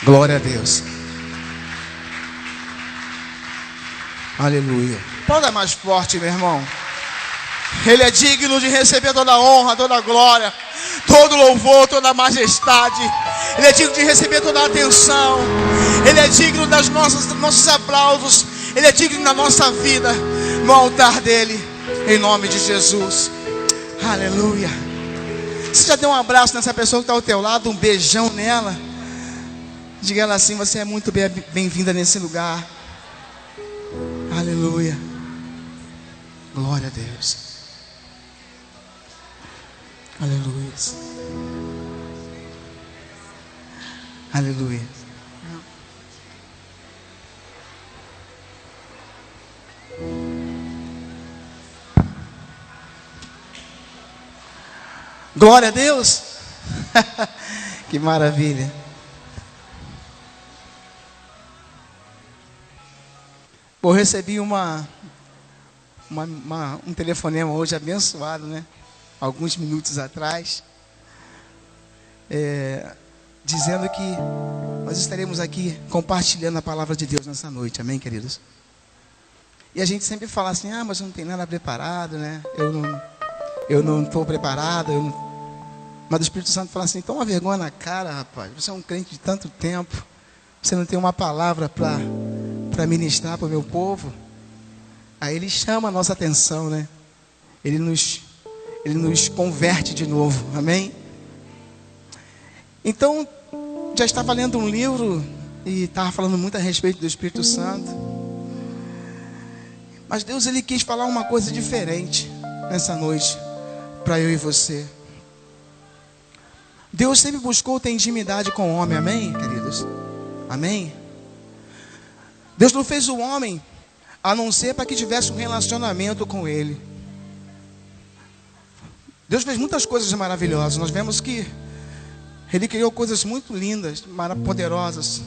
Glória a Deus. Aleluia. Pode mais forte, meu irmão. Ele é digno de receber toda a honra, toda a glória, todo louvor, toda a majestade. Ele é digno de receber toda a atenção. Ele é digno dos nossos aplausos. Ele é digno da nossa vida no altar dele, em nome de Jesus. Aleluia. Você já deu um abraço nessa pessoa que está ao teu lado, um beijão nela? Diga ela assim: você é muito bem-vinda nesse lugar. Aleluia. Glória a Deus. Aleluia. Aleluia. Glória a Deus. Que maravilha. Eu recebi um telefonema hoje abençoado, né? Alguns minutos atrás, dizendo que nós estaremos aqui compartilhando a palavra de Deus nessa noite, amém, queridos? E a gente sempre fala assim: ah, mas eu não tenho nada preparado, né? Eu não estou preparado. Mas o Espírito Santo fala assim: toma vergonha na cara, rapaz. Você é um crente de tanto tempo, você não tem uma palavra para ministrar para o meu povo. Aí ele chama a nossa atenção, né? Ele nos converte de novo, amém? Então, já estava lendo um livro e estava falando muito a respeito do Espírito Santo. Mas Deus, ele quis falar uma coisa diferente nessa noite para eu e você. Deus sempre buscou ter intimidade com o homem, amém, queridos? Amém? Deus não fez o homem a não ser para que tivesse um relacionamento com ele. Deus fez muitas coisas maravilhosas. Nós vemos que Ele criou coisas muito lindas, poderosas.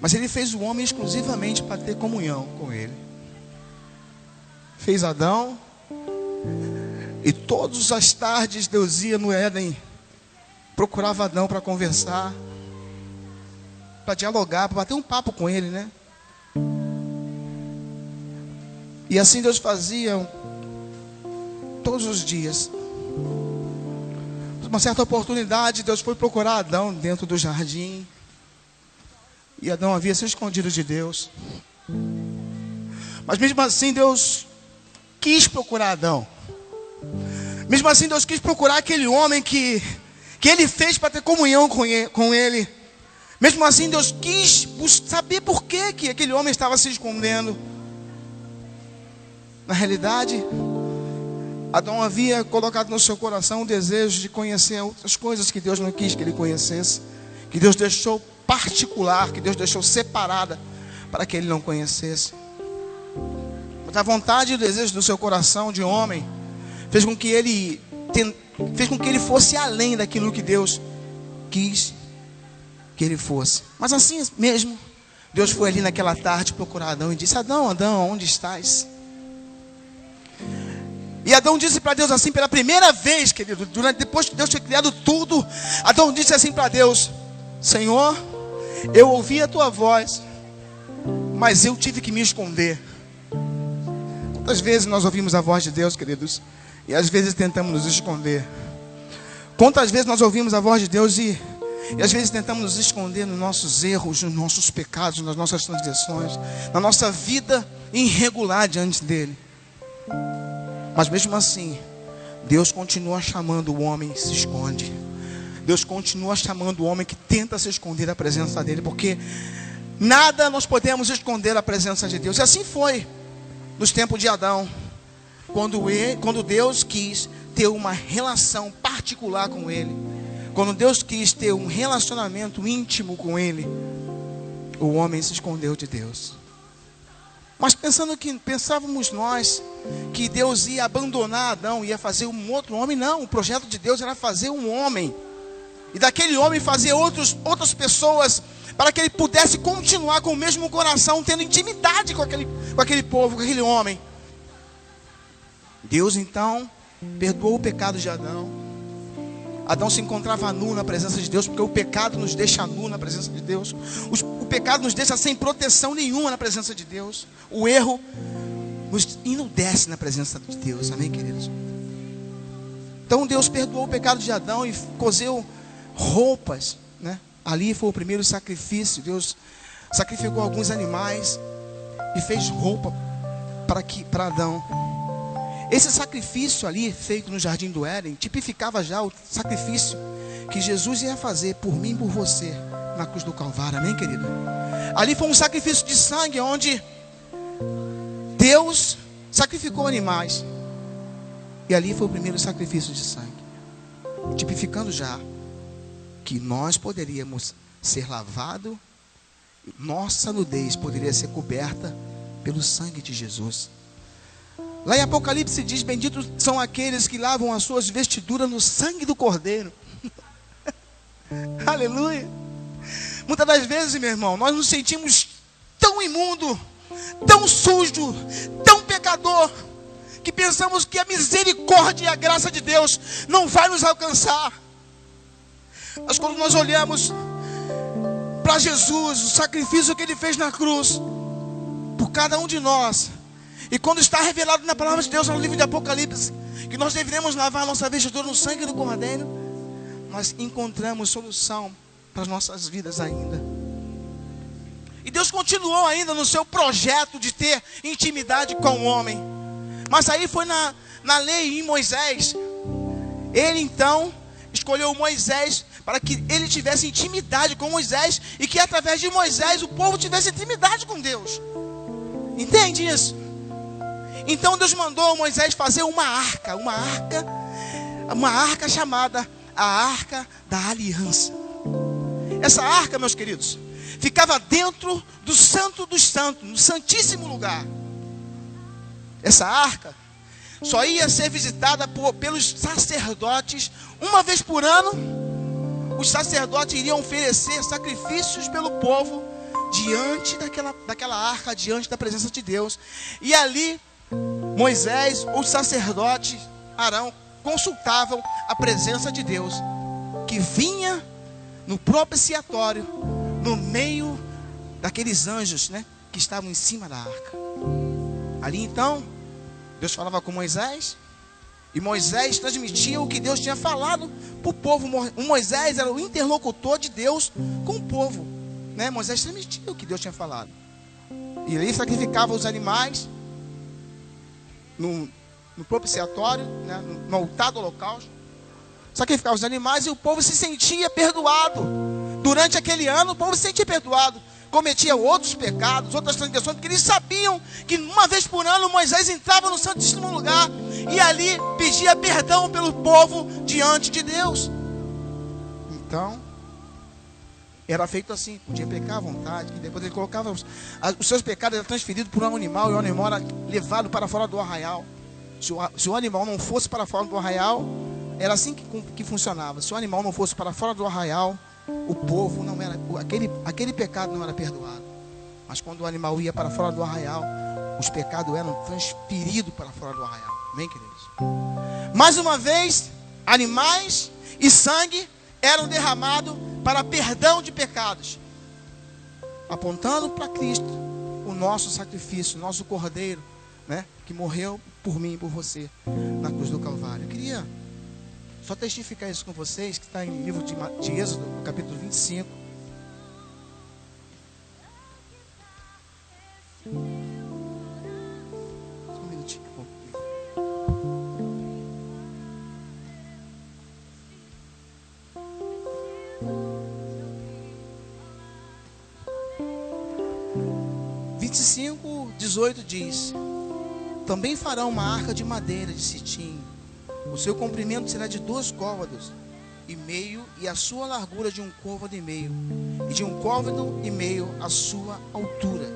Mas Ele fez o homem exclusivamente para ter comunhão com Ele. Fez Adão. E todas as tardes Deus ia no Éden, procurava Adão para conversar, para dialogar, para bater um papo com ele, né? E assim Deus fazia todos os dias. Uma certa oportunidade, Deus foi procurar Adão dentro do jardim. E Adão havia se escondido de Deus. Mas mesmo assim Deus quis procurar Adão. Mesmo assim Deus quis procurar aquele homem que Ele fez para ter comunhão com Ele. Mesmo assim Deus quis saber por que aquele homem estava se escondendo. Na realidade, Adão havia colocado no seu coração o desejo de conhecer outras coisas que Deus não quis que ele conhecesse, que Deus deixou particular, que Deus deixou separada para que ele não conhecesse. Mas a vontade e o desejo do seu coração de homem fez com que ele fosse além daquilo que Deus quis que ele fosse. Mas assim mesmo, Deus foi ali naquela tarde procurar Adão e disse: Adão, Adão, onde estás? E Adão disse para Deus assim, pela primeira vez, querido, depois que Deus tinha criado tudo, Adão disse assim para Deus: Senhor, eu ouvi a tua voz, mas eu tive que me esconder. Quantas vezes nós ouvimos a voz de Deus, queridos, e às vezes tentamos nos esconder? Quantas vezes nós ouvimos a voz de Deus e às vezes tentamos nos esconder nos nossos erros, nos nossos pecados, nas nossas transgressões, na nossa vida irregular diante dele. Mas mesmo assim, Deus continua chamando o homem que se esconde. Deus continua chamando o homem que tenta se esconder da presença dele, porque nada nós podemos esconder da presença de Deus. E assim foi nos tempos de Adão, quando Deus quis ter uma relação particular com ele, quando Deus quis ter um relacionamento íntimo com ele, o homem se escondeu de Deus. Mas pensávamos nós que Deus ia abandonar Adão, ia fazer um outro homem. Não, o projeto de Deus era fazer um homem, e daquele homem fazer outras pessoas, para que ele pudesse continuar com o mesmo coração, tendo intimidade com aquele povo, com aquele homem. Deus então perdoou o pecado de Adão. Adão se encontrava nu na presença de Deus, porque o pecado nos deixa nu na presença de Deus. O pecado nos deixa sem proteção nenhuma na presença de Deus. O erro nos enudece na presença de Deus. Amém, queridos? Então Deus perdoou o pecado de Adão e coseu roupas, né? Ali foi o primeiro sacrifício. Deus sacrificou alguns animais e fez roupa para Adão. Esse sacrifício ali, feito no jardim do Éden, tipificava já o sacrifício que Jesus ia fazer por mim e por você na cruz do Calvário. Amém, querido? Ali foi um sacrifício de sangue, onde Deus sacrificou animais. E ali foi o primeiro sacrifício de sangue, tipificando já que nós poderíamos ser lavados, nossa nudez poderia ser coberta pelo sangue de Jesus. Lá em Apocalipse diz: benditos são aqueles que lavam as suas vestiduras no sangue do Cordeiro. Aleluia. Muitas das vezes, meu irmão, nós nos sentimos tão imundo, tão sujo, tão pecador, que pensamos que a misericórdia e a graça de Deus não vai nos alcançar. Mas quando nós olhamos para Jesus, o sacrifício que Ele fez na cruz por cada um de nós, e quando está revelado na palavra de Deus no livro de Apocalipse, que nós deveremos lavar a nossa vestidura no sangue do Cordeiro, nós encontramos solução para as nossas vidas ainda. E Deus continuou ainda no seu projeto de ter intimidade com o homem. Mas aí foi na lei em Moisés. Ele então escolheu Moisés para que ele tivesse intimidade com Moisés, e que através de Moisés o povo tivesse intimidade com Deus. Entende isso? Então Deus mandou Moisés fazer uma arca chamada a Arca da Aliança. Essa arca, meus queridos, ficava dentro do Santo dos Santos, no Santíssimo Lugar. Essa arca só ia ser visitada pelos sacerdotes uma vez por ano. Os sacerdotes iriam oferecer sacrifícios pelo povo diante daquela arca, diante da presença de Deus. E ali Moisés, os sacerdotes, Arão, consultavam a presença de Deus, que vinha no propiciatório, no meio daqueles anjos, né, que estavam em cima da arca. Ali então, Deus falava com Moisés, e Moisés transmitia o que Deus tinha falado para o povo. O Moisés era o interlocutor de Deus com o povo, né? Moisés transmitia o que Deus tinha falado. E ele sacrificava os animais no propiciatório, né, no altar do holocausto. Sacrificava os animais e o povo se sentia perdoado. Durante aquele ano o povo se sentia perdoado. Cometia outros pecados, outras transgressões, porque eles sabiam que uma vez por ano Moisés entrava no Santíssimo Lugar e ali pedia perdão pelo povo diante de Deus. Então era feito assim, podia pecar à vontade, e depois ele colocava os seus pecados, eram transferidos por um animal, e o animal era levado para fora do arraial. Se o animal não fosse para fora do arraial, era assim que funcionava. Se o animal não fosse para fora do arraial, o povo não era, aquele pecado não era perdoado. Mas quando o animal ia para fora do arraial, os pecados eram transferidos para fora do arraial. Amém, queridos? Mais uma vez, animais e sangue eram derramados para perdão de pecados, apontando para Cristo, o nosso sacrifício, o nosso Cordeiro, né, que morreu por mim e por você na cruz do Calvário. Eu queria só testificar isso com vocês, que está em livro de Êxodo, no capítulo 25. Só um minutinho. 25:18 diz: também farão uma arca de madeira de citim. O seu comprimento será de 2 côvados e meio, e a sua largura de 1 côvado e meio, e de 1 côvado e meio a sua altura.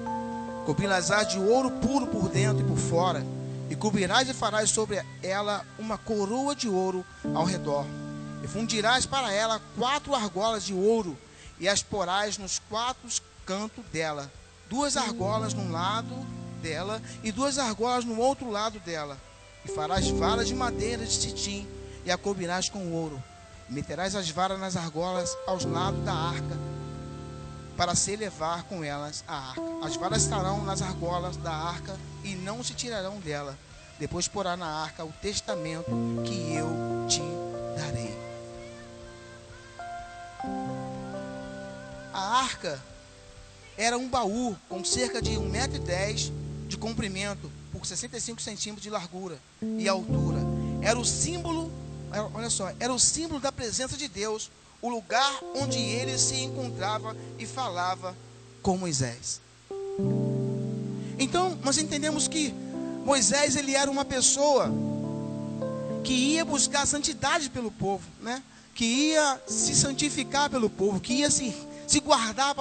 Cobri-las de ouro puro por dentro e por fora, e cobrirás e farás sobre ela uma coroa de ouro ao redor. E fundirás para ela 4 argolas de ouro, e as porás nos 4 cantos dela, 2 argolas num lado dela e 2 argolas no outro lado dela. E farás varas de madeira de citim, e a cobrirás com ouro. Meterás as varas nas argolas aos lados da arca, para se levar com elas a arca. As varas estarão nas argolas da arca e não se tirarão dela. Depois porá na arca o testamento que eu te darei. A arca era um baú com cerca de 1,10 m de comprimento por 65 centímetros de largura e altura. Era o símbolo, olha só, era o símbolo da presença de Deus, o lugar onde ele se encontrava e falava com Moisés. Então, nós entendemos que Moisés, ele era uma pessoa que ia buscar a santidade pelo povo, né? Que ia se santificar pelo povo, que ia se guardar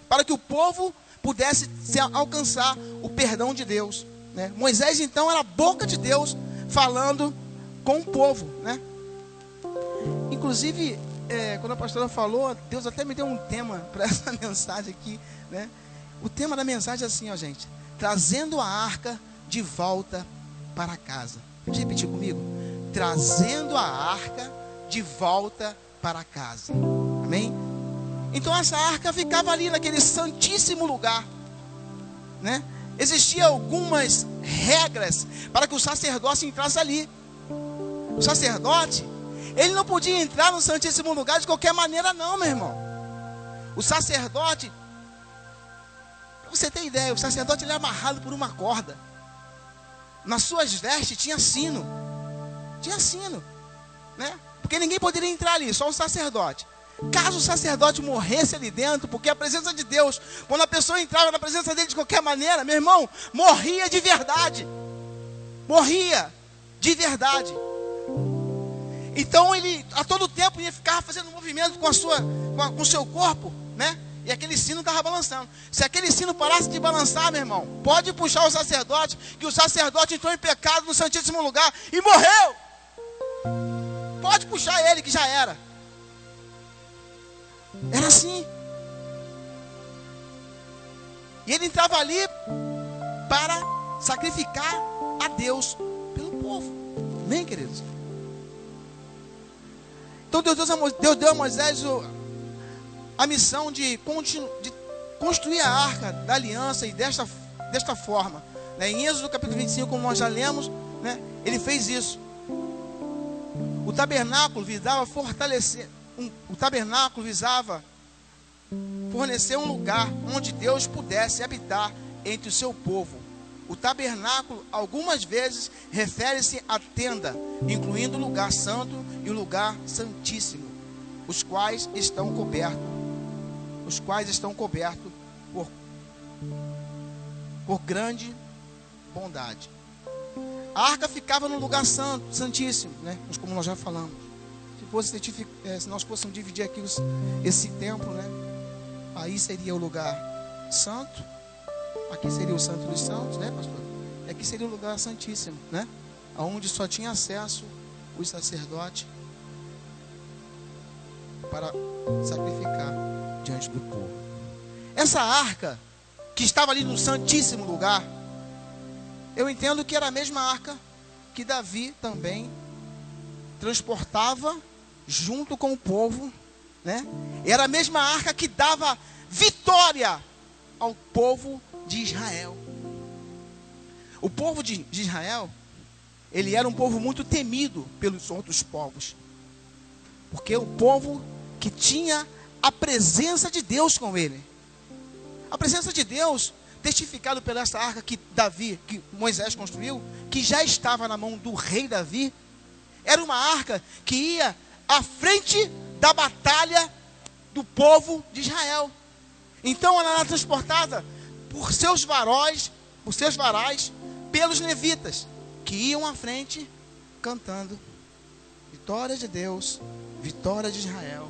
para que o povo pudesse alcançar o perdão de Deus, né? Moisés, então, era a boca de Deus falando com o povo, né? Inclusive, quando a pastora falou, Deus até me deu um tema para essa mensagem aqui, né? O tema da mensagem é assim, ó, gente: trazendo a arca de volta para casa. Pode repetir comigo? Trazendo a arca de volta para casa. Amém? Então essa arca ficava ali naquele santíssimo lugar, né? Existiam algumas regras para que o sacerdote entrasse ali. O sacerdote, ele não podia entrar no santíssimo lugar de qualquer maneira não, meu irmão. O sacerdote, para você ter ideia, o sacerdote, ele é amarrado por uma corda. Nas suas vestes tinha sino, né? Porque ninguém poderia entrar ali, só o sacerdote. Caso o sacerdote morresse ali dentro, porque a presença de Deus, quando a pessoa entrava na presença dele de qualquer maneira, meu irmão, morria de verdade. Morria de verdade. Então ele a todo tempo ia ficar fazendo movimento com o seu corpo, né? E aquele sino estava balançando. Se aquele sino parasse de balançar, meu irmão, pode puxar o sacerdote, que o sacerdote entrou em pecado no santíssimo lugar e morreu. Pode puxar ele, que já era. Era assim. E ele entrava ali para sacrificar a Deus pelo povo. Amém, queridos? Então Deus deu a Moisés a missão de construir a arca da aliança, e desta forma, né? Em Êxodo capítulo 25, como nós já lemos, né? Ele fez isso. O tabernáculo visava fornecer um lugar onde Deus pudesse habitar entre o seu povo. O tabernáculo, algumas vezes, refere-se à tenda, incluindo o lugar santo e o lugar santíssimo, os quais estão cobertos por grande bondade. A arca ficava no lugar santo, santíssimo, né? Como nós já falamos. Se nós fôssemos dividir aqui esse templo, né? Aí seria o lugar santo, aqui seria o santo dos santos, né, pastor? E aqui seria o lugar santíssimo, né? Onde só tinha acesso os sacerdotes para sacrificar diante do povo. Essa arca que estava ali no santíssimo lugar, eu entendo que era a mesma arca que Davi também transportava junto com o povo, né? Era a mesma arca que dava vitória ao povo de Israel. O povo de Israel, ele era um povo muito temido pelos outros povos, porque o povo que tinha a presença de Deus com ele. A presença de Deus, testificado pela essa arca que Moisés construiu, que já estava na mão do rei Davi, era uma arca que ia à frente da batalha do povo de Israel. Então ela era transportada por seus varais, pelos levitas, que iam à frente cantando: vitória de Deus, vitória de Israel,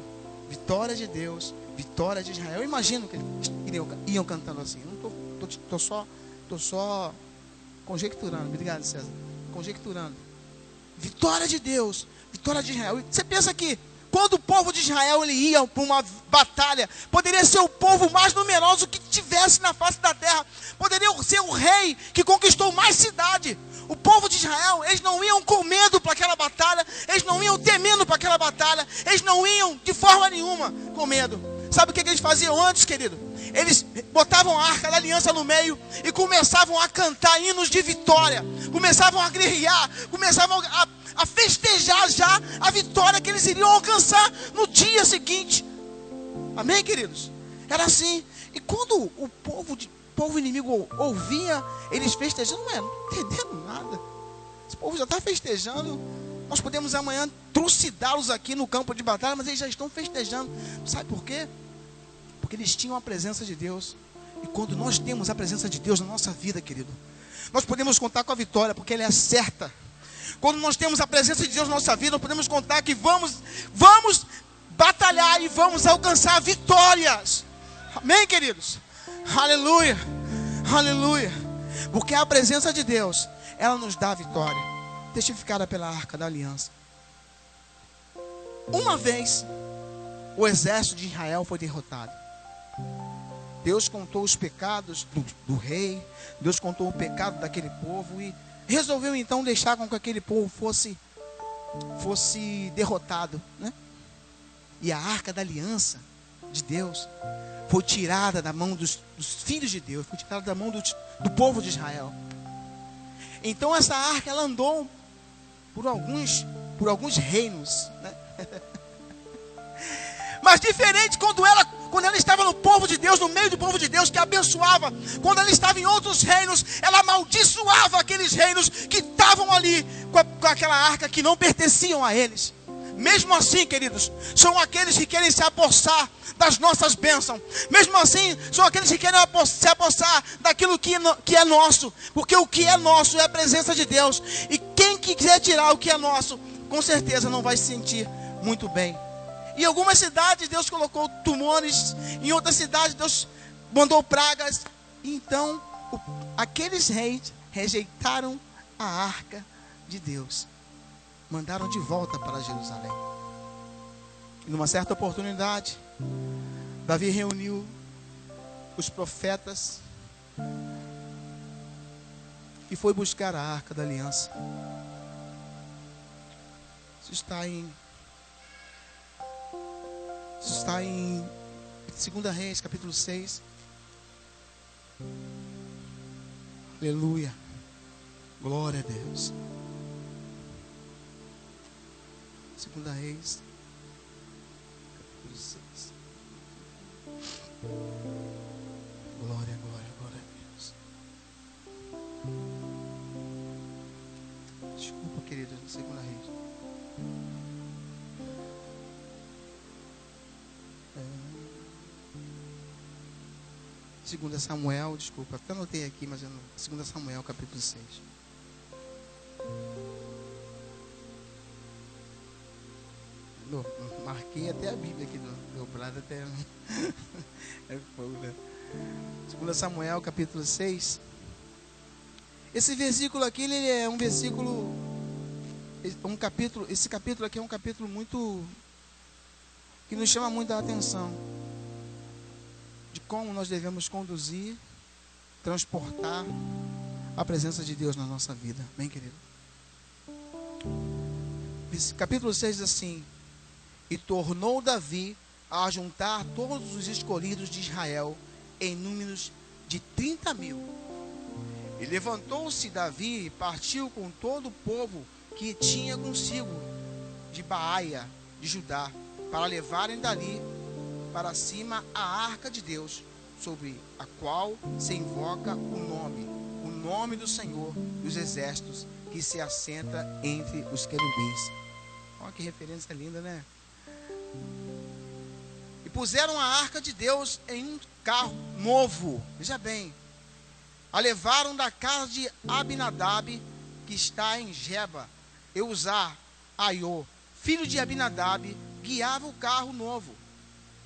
vitória de Deus, vitória de Israel. Eu imagino que eles iam cantando assim. Não estou só conjecturando. Obrigado, César. Conjecturando. Vitória de Deus, vitória de Israel. Você pensa que quando o povo de Israel ele ia para uma batalha, poderia ser o povo mais numeroso que tivesse na face da terra, poderia ser o rei que conquistou mais cidade. O povo de Israel, eles não iam com medo para aquela batalha, eles não iam temendo para aquela batalha, Eles não iam de forma nenhuma com medo. Sabe o que eles faziam antes, querido? Eles botavam a arca da aliança no meio e começavam a cantar hinos de vitória. Começavam a guerrear, começavam a festejar já a vitória que eles iriam alcançar no dia seguinte. Amém, queridos? Era assim. E quando o povo inimigo ouvia eles festejando, não entendendo nada. Esse povo já está festejando. Nós podemos amanhã trucidá-los aqui no campo de batalha, mas eles já estão festejando. Sabe por quê? Porque eles tinham a presença de Deus. E quando nós temos a presença de Deus na nossa vida, querido, nós podemos contar com a vitória, porque ela é certa. Quando nós temos a presença de Deus na nossa vida, nós podemos contar que vamos batalhar e vamos alcançar vitórias. Amém, queridos? Aleluia, aleluia. Porque a presença de Deus, ela nos dá a vitória, testificada pela arca da aliança. Uma vez, o exército de Israel foi derrotado. Deus contou os pecados do rei, Deus contou o pecado daquele povo e resolveu então deixar com que aquele povo fosse derrotado, né? E a arca da aliança de Deus foi tirada da mão dos filhos de Deus, foi tirada da mão do povo de Israel. Então essa arca, ela andou por alguns reinos, né? Mas diferente quando ela estava no povo de Deus, no meio do povo de Deus, que abençoava. Quando ela estava em outros reinos, ela amaldiçoava aqueles reinos que estavam ali com aquela arca, que não pertenciam a eles. Mesmo assim, queridos, são aqueles que querem se apossar das nossas bênçãos. Mesmo assim, são aqueles que querem se apossar daquilo que é nosso. Porque o que é nosso é a presença de Deus. E quem quiser tirar o que é nosso, com certeza não vai se sentir muito bem. Em algumas cidades Deus colocou tumores, em outras cidades Deus mandou pragas. E então aqueles reis rejeitaram a arca de Deus, mandaram de volta para Jerusalém. E numa certa oportunidade, Davi reuniu os profetas e foi buscar a arca da aliança. Isso está em 2 Reis, capítulo 6. Aleluia. Glória a Deus. 2 Reis, capítulo 6. Glória, glória, glória a Deus. Desculpa, querido, 2 Reis. Segunda Samuel, desculpa, até anotei aqui, mas eu não. 2 Samuel, capítulo 6. Marquei até a Bíblia aqui do meu lado, até é fogo, né? 2 Samuel, capítulo 6. Esse versículo aqui, ele é um versículo, esse capítulo aqui é um capítulo muito, que nos chama muito a atenção, de como nós devemos conduzir, transportar a presença de Deus na nossa vida. Bem, querido? Esse capítulo 6 diz assim: e tornou Davi a juntar todos os escolhidos de Israel, em números de 30.000. E levantou-se Davi e partiu com todo o povo que tinha consigo de Baaia, de Judá, para levarem dali para cima a arca de Deus, sobre a qual se invoca o nome do Senhor dos exércitos, que se assenta entre os querubins. Olha que referência linda, né? E puseram a arca de Deus em um carro novo. Veja bem, a levaram da casa de Abinadab, que está em Geba. Eusar, Aiô, filho de Abinadab, guiava o carro novo.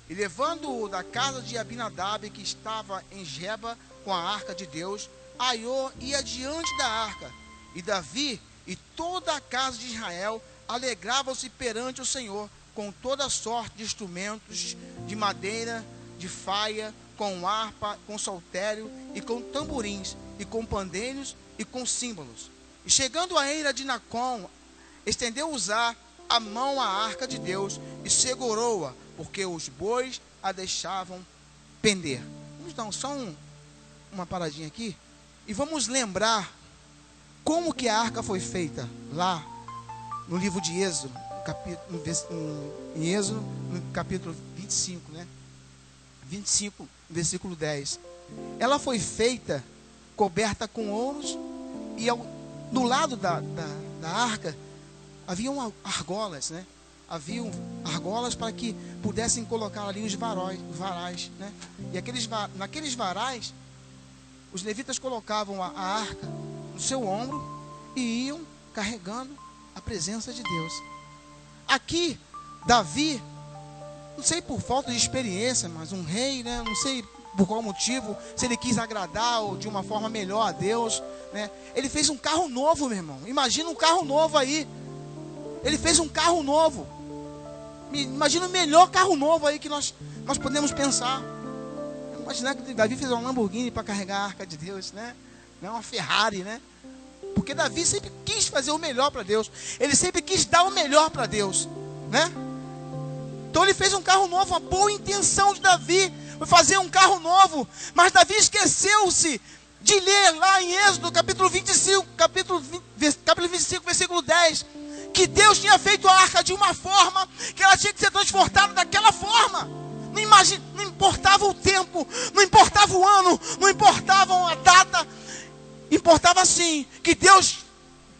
E levando-o da casa de Abinadab, que estava em Geba, com a arca de Deus, Aiô ia diante da arca. E Davi e toda a casa de Israel alegravam-se perante o Senhor, com toda sorte de instrumentos de madeira, de faia, com harpa, com saltério, e com tamborins, e com pandeiros, e com símbolos. E chegando à eira de Nacon, estendeu Uzá a mão à arca de Deus e segurou-a, porque os bois a deixavam pender. Vamos dar só uma paradinha aqui e vamos lembrar como que a arca foi feita lá no livro de Êxodo, no capítulo 25, né? 25, versículo 10. Ela foi feita coberta com ouros, e do lado da arca haviam argolas, né? Haviam argolas para que pudessem colocar ali os varais, né? E naqueles varais, os levitas colocavam a arca no seu ombro e iam carregando a presença de Deus. Aqui, Davi, não sei por falta de experiência, mas um rei, né? Não sei por qual motivo, se ele quis agradar ou de uma forma melhor a Deus, né? Ele fez um carro novo, meu irmão. Imagina um carro novo aí. Ele fez um carro novo. Imagina o melhor carro novo aí que nós podemos pensar. Imaginar que Davi fez um Lamborghini para carregar a arca de Deus, né? Não uma Ferrari, né? Porque Davi sempre quis fazer o melhor para Deus. Ele sempre quis dar o melhor para Deus, né? Então ele fez um carro novo. A boa intenção de Davi foi fazer um carro novo. Mas Davi esqueceu-se de ler lá em Êxodo, capítulo 25, versículo 10, que Deus tinha feito a arca de uma forma que ela tinha que ser transportada daquela forma. Não importava o tempo, não importava o ano, não importava a data. Importava sim que Deus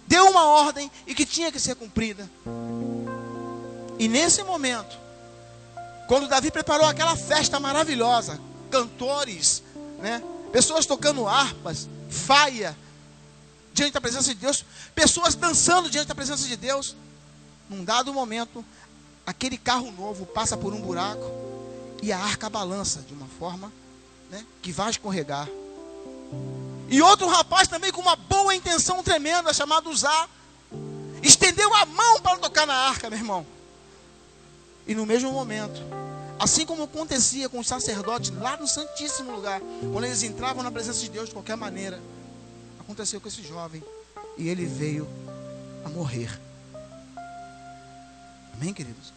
deu uma ordem e que tinha que ser cumprida. E nesse momento, quando Davi preparou aquela festa maravilhosa, cantores, né? Pessoas tocando harpas, faia, diante da presença de Deus, pessoas dançando diante da presença de Deus. Num dado momento, aquele carro novo passa por um buraco e a arca balança de uma forma, né, que vai escorregar. E outro rapaz também com uma boa intenção tremenda, chamado Uzá, estendeu a mão para tocar na arca, meu irmão. E no mesmo momento, assim como acontecia com os sacerdotes lá no Santíssimo Lugar, quando eles entravam na presença de Deus de qualquer maneira, aconteceu com esse jovem, e ele veio a morrer. Amém, queridos?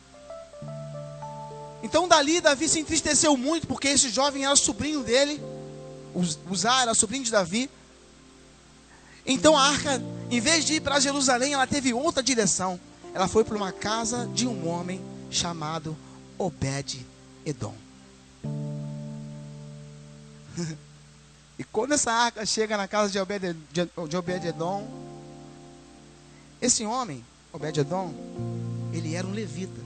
Então dali Davi se entristeceu muito, porque esse jovem era sobrinho dele. Uzá era sobrinho de Davi. Então a arca, em vez de ir para Jerusalém, ela teve outra direção. Ela foi para uma casa de um homem chamado Obed-Edom. E quando essa arca chega na casa de Obed-Edom, esse homem, Obed-Edom, ele era um levita.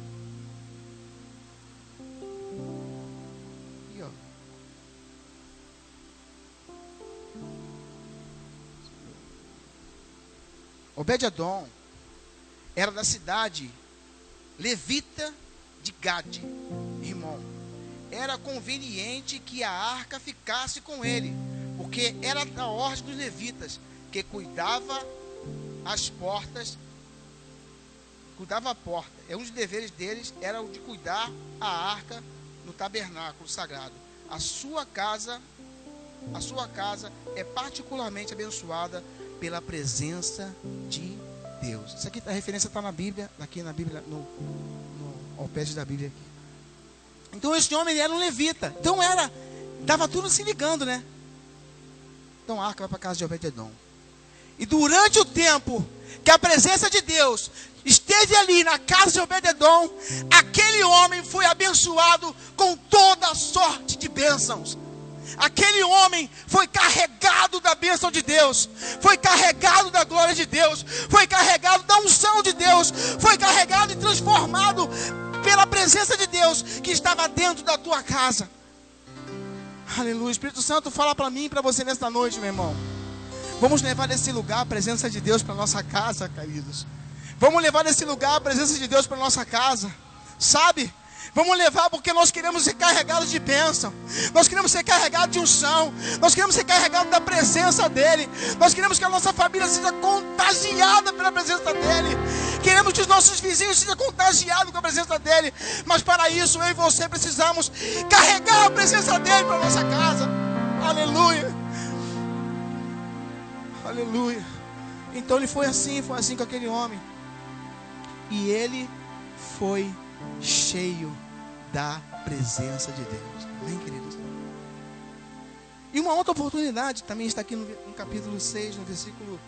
Aqui, ó. Obed-Edom era da cidade levita de Gade, irmão. Era conveniente que a arca ficasse com ele, porque era da ordem dos levitas, que cuidava as portas, cuidava a porta. Um dos deveres deles era o de cuidar a arca no tabernáculo sagrado. A sua casa é particularmente abençoada pela presença de Deus. Isso aqui, a referência está na Bíblia, aqui na Bíblia, ao pé da Bíblia aqui. Então esse homem, ele era um levita. Então estava tudo se ligando, né? Então a arca vai para a casa de Obed-Edom. E durante o tempo que a presença de Deus esteve ali na casa de Obed-Edom, aquele homem foi abençoado com toda sorte de bênçãos. Aquele homem foi carregado da bênção de Deus, foi carregado da glória de Deus, foi carregado da unção de Deus, foi carregado e transformado pela presença de Deus que estava dentro da tua casa. Aleluia. O Espírito Santo fala para mim e para você nesta noite, meu irmão. Vamos levar desse lugar a presença de Deus para nossa casa, queridos. Vamos levar desse lugar a presença de Deus para nossa casa, sabe? Vamos levar porque nós queremos ser carregados de bênção. Nós queremos ser carregados de unção. Nós queremos ser carregados da presença dEle. Nós queremos que a nossa família seja contagiada pela presença dEle. Queremos que os nossos vizinhos sejam contagiados com a presença dEle. Mas para isso, eu e você precisamos carregar a presença dEle para a nossa casa. Aleluia. Aleluia. Então ele foi assim com aquele homem. E ele foi cheio da presença de Deus. Amém, queridos? E uma outra oportunidade também está aqui no capítulo 6, no versículo...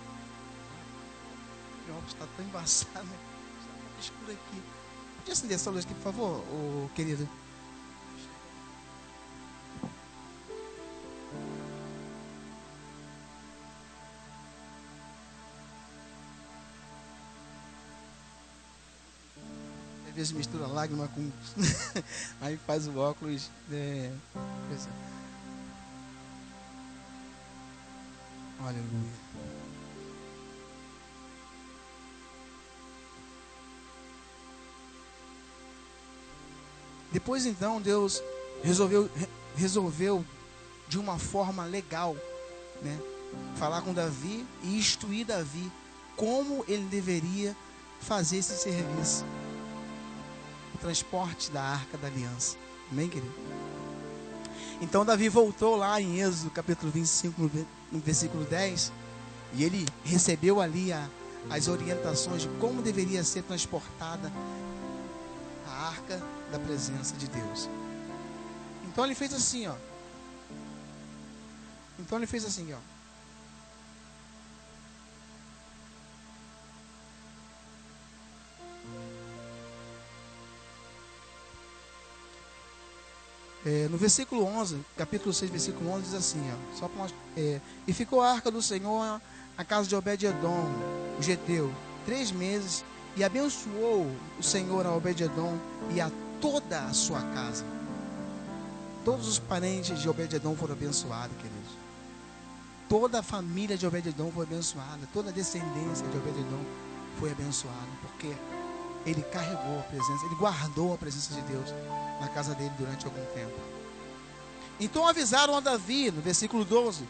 Meu óculos está tão embaçado, né? Está muito escuro aqui. Pode acender essa luz aqui, por favor, querido? Às vezes mistura lágrima com... Aí faz o óculos... Aleluia. Depois então Deus resolveu de uma forma legal, né, falar com Davi e instruir Davi como ele deveria fazer esse serviço, o transporte da Arca da Aliança. Amém, querido? Então Davi voltou lá em Êxodo capítulo 25, no versículo 10, e ele recebeu ali as orientações de como deveria ser transportada a Arca da presença de Deus. Então ele fez assim, ó. No versículo 11, capítulo 6, versículo 11, diz assim, ó, só para e ficou a arca do Senhor na casa de Obed-edom, o geteu, 3 meses, e abençoou o Senhor a Obed-edom e a toda a sua casa. Todos os parentes de Obed-edom foram abençoados, queridos. Toda a família de Obed-edom foi abençoada, toda a descendência de Obed-edom foi abençoada, porque ele carregou a presença, ele guardou a presença de Deus na casa dele durante algum tempo. Então avisaram a Davi, no versículo 12,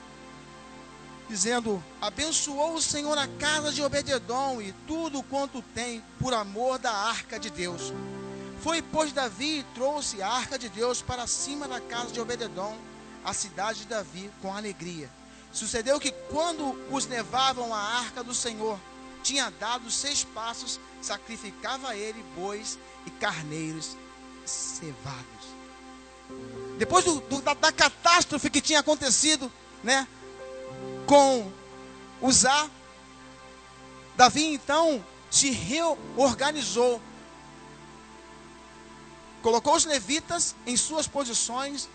dizendo: abençoou o Senhor a casa de Obed-edom e tudo quanto tem, por amor da arca de Deus. Foi, pois, Davi e trouxe a arca de Deus para cima da casa de Obed-edom, a cidade de Davi, com alegria. Sucedeu que, quando os levavam a arca do Senhor, tinha dado 6 passos, sacrificava a ele bois e carneiros cevados. Depois da catástrofe que tinha acontecido, né, com Uzá, Davi então se reorganizou, colocou os levitas em suas posições,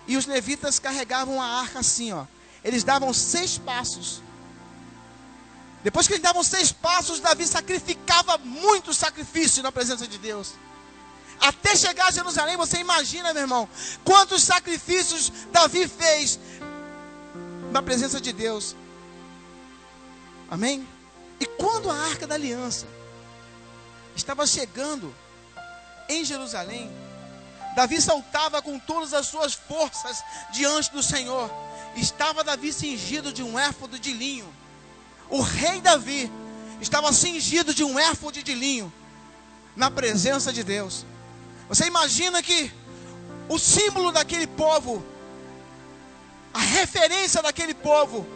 e os levitas carregavam a arca assim, ó. Eles davam 6 passos. Depois que eles davam 6 passos, Davi sacrificava muito sacrifício na presença de Deus. Até chegar a Jerusalém, você imagina, meu irmão, quantos sacrifícios Davi fez na presença de Deus. Amém? E quando a Arca da Aliança estava chegando em Jerusalém, Davi saltava com todas as suas forças diante do Senhor. Estava Davi cingido de um éfode de linho. O rei Davi estava cingido de um éfode de linho na presença de Deus. Você imagina que o símbolo daquele povo, a referência daquele povo,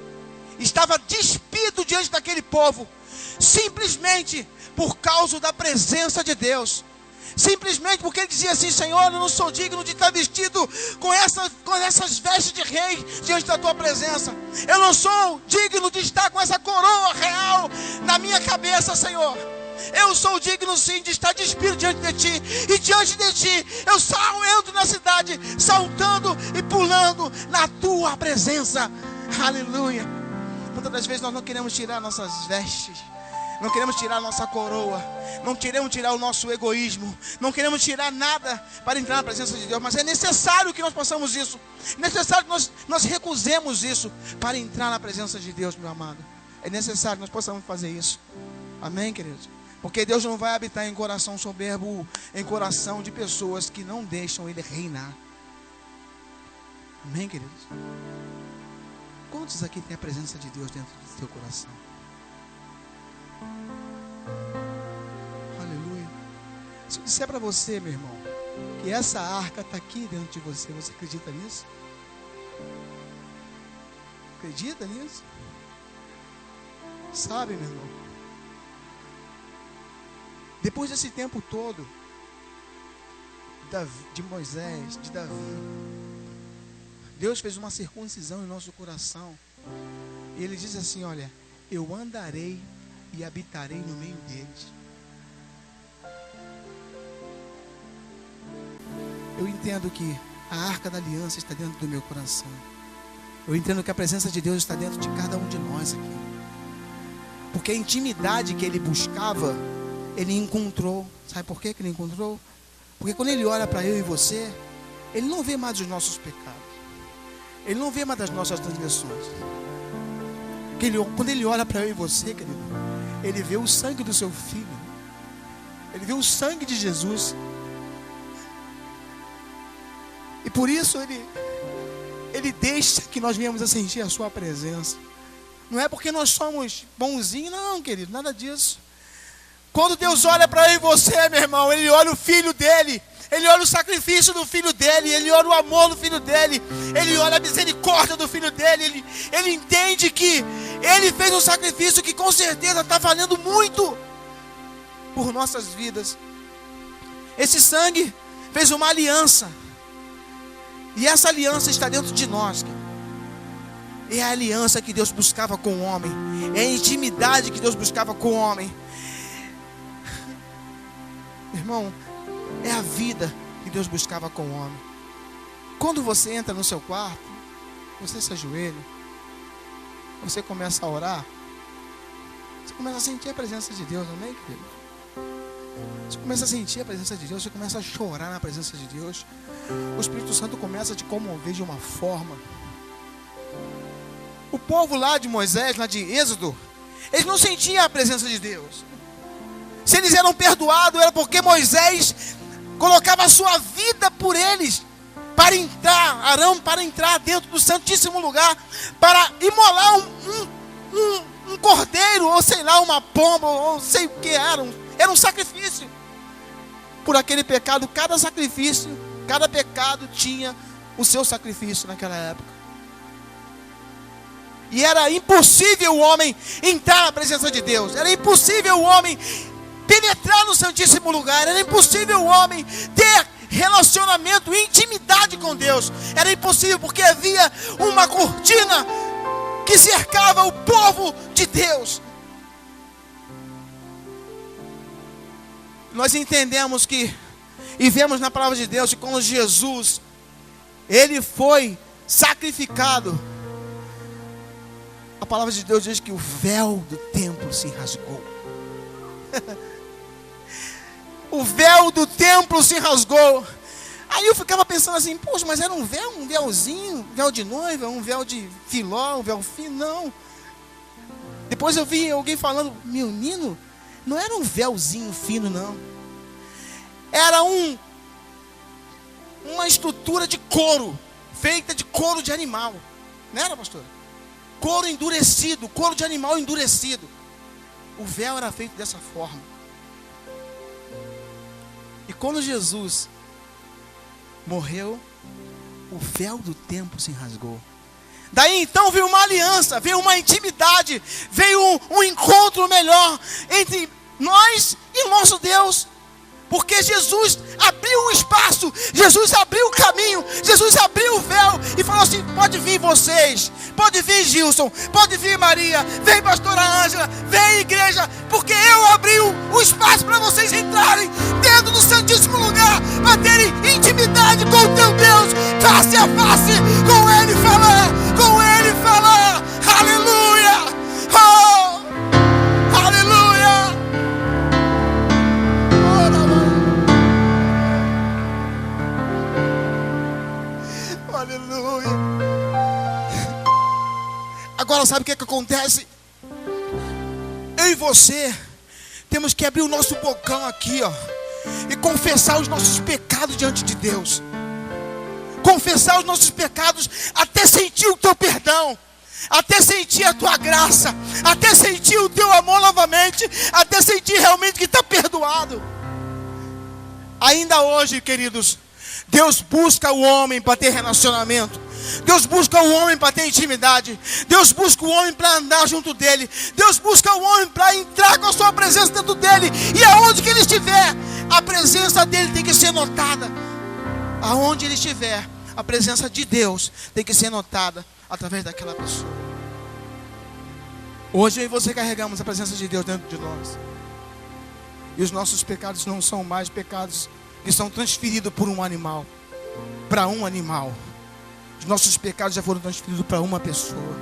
estava despido diante daquele povo, simplesmente por causa da presença de Deus. Simplesmente porque ele dizia assim: Senhor, eu não sou digno de estar vestido com essas vestes de rei diante da tua presença. Eu não sou digno de estar com essa coroa real na minha cabeça, Senhor. Eu sou digno sim de estar despido diante de ti. E diante de ti eu entro na cidade saltando e pulando na tua presença. Aleluia. Muitas das vezes nós não queremos tirar nossas vestes, não queremos tirar a nossa coroa, não queremos tirar o nosso egoísmo, não queremos tirar nada para entrar na presença de Deus. Mas é necessário que nós façamos isso. É necessário que nós recusemos isso para entrar na presença de Deus, meu amado. É necessário que nós possamos fazer isso. Amém, queridos? Porque Deus não vai habitar em coração soberbo, em coração de pessoas que não deixam Ele reinar. Amém, queridos? Quantos aqui tem a presença de Deus dentro do seu coração? Aleluia. Se eu disser para você, meu irmão, que essa arca está aqui dentro de você, você acredita nisso? Acredita nisso? Sabe, meu irmão? Depois desse tempo todo, de Moisés, de Davi, Deus fez uma circuncisão em nosso coração. E Ele diz assim: olha, eu andarei e habitarei no meio deles. Eu entendo que a arca da aliança está dentro do meu coração. Eu entendo que a presença de Deus está dentro de cada um de nós aqui. Porque a intimidade que Ele buscava, Ele encontrou. Sabe por que Ele encontrou? Porque quando Ele olha para eu e você, Ele não vê mais os nossos pecados. Ele não vê mais das nossas transgressões. Quando Ele olha para eu e você, querido, Ele vê o sangue do seu Filho. Ele vê o sangue de Jesus. E por isso Ele deixa que nós venhamos a sentir a sua presença. Não é porque nós somos bonzinhos, não, querido, nada disso. Quando Deus olha para eu e você, meu irmão, Ele olha o Filho dEle. Ele olha o sacrifício do Filho dEle. Ele olha o amor do Filho dEle. Ele olha a misericórdia do Filho dEle. Ele entende que Ele fez um sacrifício que com certeza está valendo muito por nossas vidas. Esse sangue fez uma aliança. E essa aliança está dentro de nós. É a aliança que Deus buscava com o homem. É a intimidade que Deus buscava com o homem. Irmão, é a vida que Deus buscava com o homem. Quando você entra no seu quarto, você se ajoelha, você começa a orar, você começa a sentir a presença de Deus, amém, querido? Você começa a sentir a presença de Deus, você começa a chorar na presença de Deus. O Espírito Santo começa a te comover de uma forma. O povo lá de Moisés, lá de Êxodo, eles não sentiam a presença de Deus. Se eles eram perdoados, era porque Moisés colocava a sua vida por eles, para entrar, Arão, para entrar dentro do santíssimo lugar, para imolar um cordeiro, ou sei lá, uma pomba, ou sei o que era um sacrifício. Por aquele pecado, cada sacrifício, cada pecado tinha o seu sacrifício naquela época. E era impossível o homem entrar na presença de Deus. Era impossível o homem penetrar no santíssimo lugar. Era impossível o homem ter relacionamento, intimidade com Deus. Era impossível porque havia uma cortina que cercava o povo de Deus. Nós entendemos que, e vemos na palavra de Deus, que quando Jesus, Ele foi sacrificado, a palavra de Deus diz que o véu do templo se rasgou. O véu do templo se rasgou. Aí eu ficava pensando assim, poxa, mas era um véuzinho, véu de noiva, um véu de filó, um véu fino, não. Depois eu vi alguém falando, menino, não era um véuzinho fino, não. Era uma estrutura de couro, feita de couro de animal. Não era, pastor? Couro endurecido, couro de animal endurecido. O véu era feito dessa forma. E quando Jesus morreu, o véu do templo se rasgou. Daí então veio uma aliança, veio uma intimidade, veio um encontro melhor entre nós e o nosso Deus. Porque Jesus abriu o espaço, Jesus abriu o caminho, Jesus abriu o véu e falou assim, pode vir vocês, pode vir Gilson, pode vir Maria, vem pastora Ângela, vem igreja, porque eu abri o espaço para vocês entrarem dentro do santíssimo lugar, para terem intimidade com o teu Deus, face a face, com Ele falar, aleluia, oh, aleluia. Aleluia. Agora sabe o que acontece? Eu e você temos que abrir o nosso bocão aqui, ó, e confessar os nossos pecados diante de Deus. Confessar os nossos pecados até sentir o teu perdão, até sentir a tua graça, até sentir o teu amor novamente, até sentir realmente que está perdoado. Ainda hoje, queridos, Deus busca o homem para ter relacionamento. Deus busca o homem para ter intimidade. Deus busca o homem para andar junto dele. Deus busca o homem para entrar com a sua presença dentro dele. E aonde que ele estiver, a presença dele tem que ser notada. Aonde ele estiver, a presença de Deus tem que ser notada através daquela pessoa. Hoje eu e você carregamos a presença de Deus dentro de nós. E os nossos pecados não são mais pecados que são transferidos por um animal, para um animal. Os nossos pecados já foram transferidos para uma pessoa.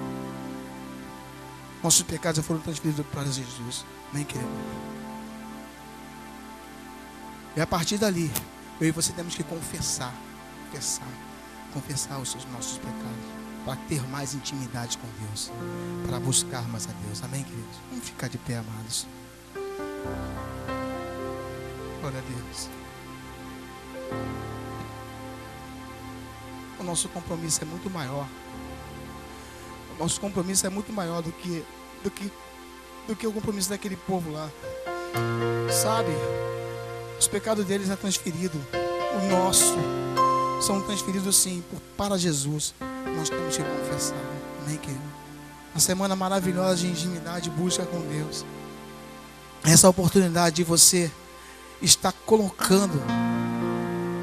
Nossos pecados já foram transferidos para Jesus. Amém, querido? E a partir dali, eu e você temos que confessar os nossos pecados, para ter mais intimidade com Deus, para buscar mais a Deus. Amém, queridos? Vamos ficar de pé, amados. Glória a Deus. O nosso compromisso é muito maior. O nosso compromisso é muito maior do que o compromisso daquele povo lá. Sabe? Os pecados deles é transferido. O nosso são transferidos sim para Jesus. Nós temos que confessar. Amém, querido? Uma semana maravilhosa de intimidade, busca com Deus. Essa oportunidade de você estar colocando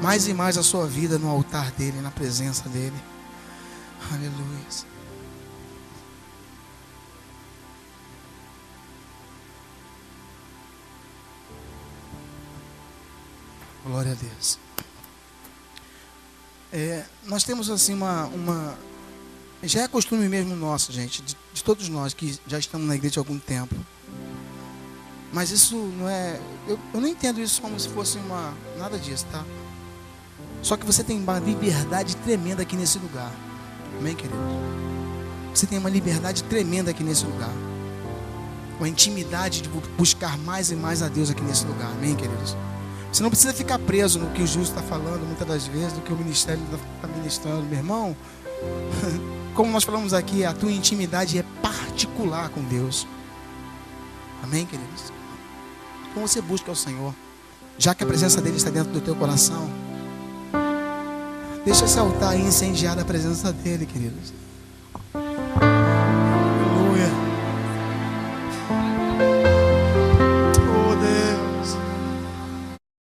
mais e mais a sua vida no altar dele, na presença dele. Aleluia. Glória a Deus. Nós temos assim já é costume mesmo nosso, gente, de todos nós que já estamos na igreja há algum tempo. Mas isso não é, eu não entendo isso como se fosse nada disso, tá? Só que você tem uma liberdade tremenda aqui nesse lugar. Amém, querido? Você tem uma liberdade tremenda aqui nesse lugar. Uma intimidade de buscar mais e mais a Deus aqui nesse lugar. Amém, queridos? Você não precisa ficar preso no que o justo está falando, muitas das vezes, do que o ministério está ministrando. Meu irmão, como nós falamos aqui, a tua intimidade é particular com Deus. Amém, queridos? Então você busca o Senhor, já que a presença dele está dentro do teu coração. Deixa esse altar aí incendiar a presença dele, queridos.